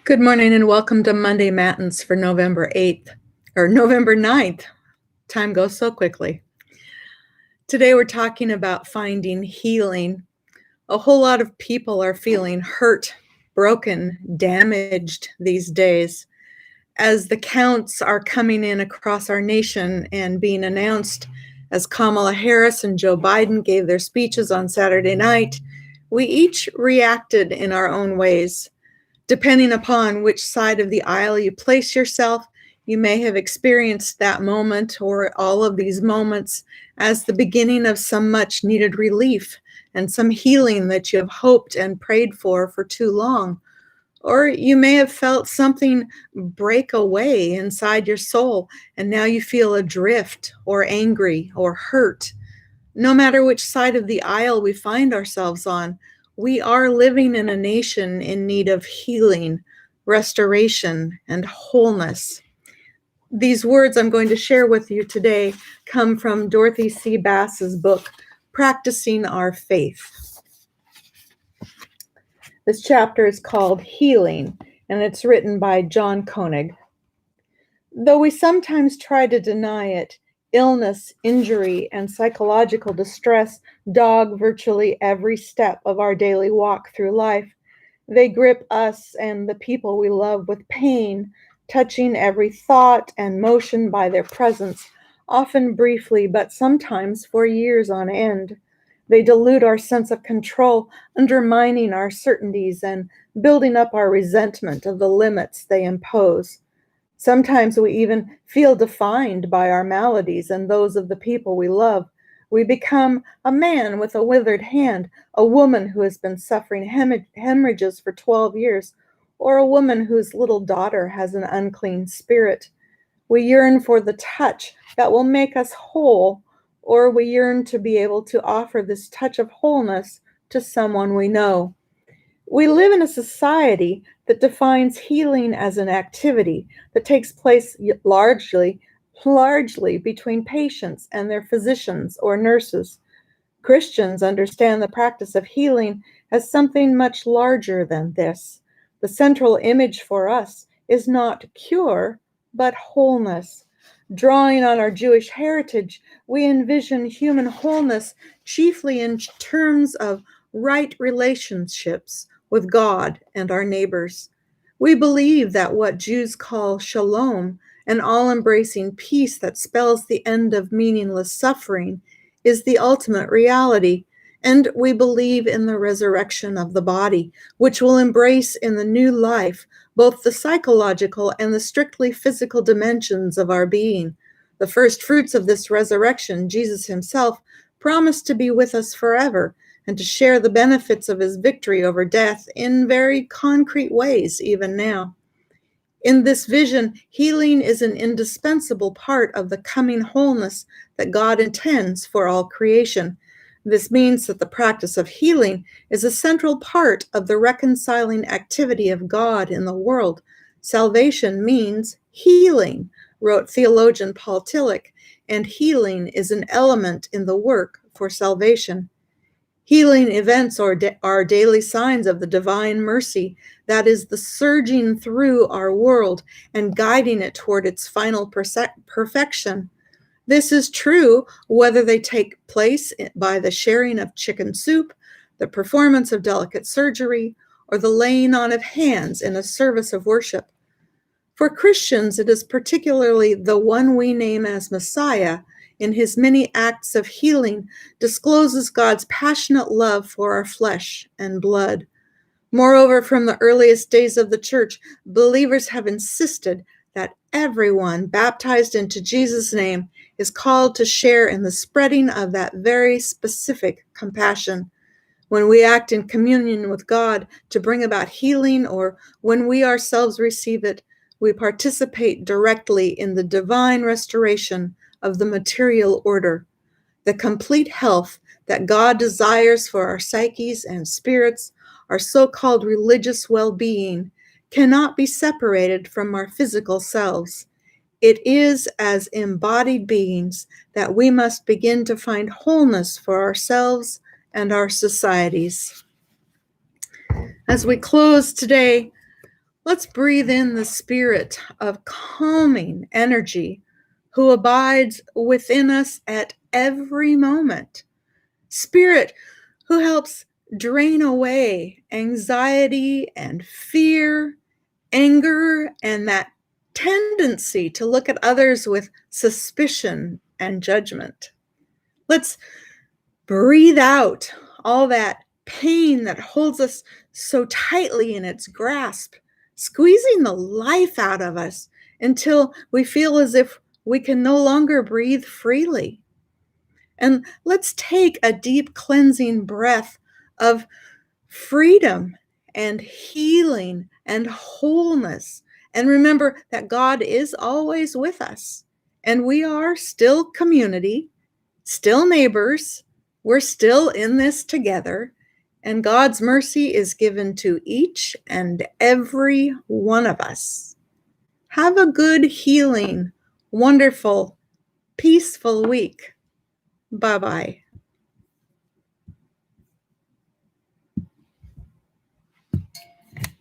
Good morning and welcome to Monday Matins for November 8th, or November 9th. Time goes so quickly. Today we're talking about finding healing. A whole lot of people are feeling hurt, broken, damaged these days. As the counts are coming in across our nation and being announced, as Kamala Harris and Joe Biden gave their speeches on Saturday night, we each reacted in our own ways. Depending upon which side of the aisle you place yourself, you may have experienced that moment or all of these moments as the beginning of some much needed relief and some healing that you have hoped and prayed for too long. Or you may have felt something break away inside your soul, and now you feel adrift or angry or hurt. No matter which side of the aisle we find ourselves on, we are living in a nation in need of healing, restoration, and wholeness. These words I'm going to share with you today come from Dorothy C. Bass's book, Practicing Our Faith. This chapter is called Healing, and it's written by John Koenig. Though we sometimes try to deny it, illness, injury, and psychological distress dog virtually every step of our daily walk through life. They grip us and the people we love with pain, touching every thought and motion by their presence, often briefly, but sometimes for years on end. They dilute our sense of control, undermining our certainties and building up our resentment of the limits they impose. Sometimes we even feel defined by our maladies and those of the people we love. We become a man with a withered hand, a woman who has been suffering hemorrhages for 12 years, or a woman whose little daughter has an unclean spirit. We yearn for the touch that will make us whole, or we yearn to be able to offer this touch of wholeness to someone we know. We live in a society that defines healing as an activity that takes place largely between patients and their physicians or nurses. Christians understand the practice of healing as something much larger than this. The central image for us is not cure, but wholeness. Drawing on our Jewish heritage, we envision human wholeness chiefly in terms of right relationships with God and our neighbors. We believe that what Jews call shalom, an all-embracing peace that spells the end of meaningless suffering, is the ultimate reality. And we believe in the resurrection of the body, which will embrace in the new life both the psychological and the strictly physical dimensions of our being. The first fruits of this resurrection, Jesus himself, promised to be with us forever and to share the benefits of his victory over death in very concrete ways even now. In this vision, healing is an indispensable part of the coming wholeness that God intends for all creation. This means that the practice of healing is a central part of the reconciling activity of God in the world. Salvation means healing, wrote theologian Paul Tillich, and healing is an element in the work for salvation. Healing events are daily signs of the divine mercy that is the surging through our world and guiding it toward its final perfection. This is true whether they take place by the sharing of chicken soup, the performance of delicate surgery, or the laying on of hands in a service of worship. For Christians, it is particularly the one we name as Messiah, in his many acts of healing, discloses God's passionate love for our flesh and blood. Moreover, from the earliest days of the church, believers have insisted that everyone baptized into Jesus' name is called to share in the spreading of that very specific compassion. When we act in communion with God to bring about healing, or when we ourselves receive it, we participate directly in the divine restoration of the material order. The complete health that God desires for our psyches and spirits, our so-called religious well-being, cannot be separated from our physical selves. It is as embodied beings that we must begin to find wholeness for ourselves and our societies. As we close today, Let's breathe in the spirit of calming energy who abides within us at every moment. Spirit who helps drain away anxiety and fear, anger, and that tendency to look at others with suspicion and judgment. Let's breathe out all that pain that holds us so tightly in its grasp, squeezing the life out of us until we feel as if we can no longer breathe freely. And let's take a deep cleansing breath of freedom and healing and wholeness. And remember that God is always with us. And we are still community, still neighbors. We're still in this together. And God's mercy is given to each and every one of us. Have a good, healing, wonderful, peaceful week. Bye-bye.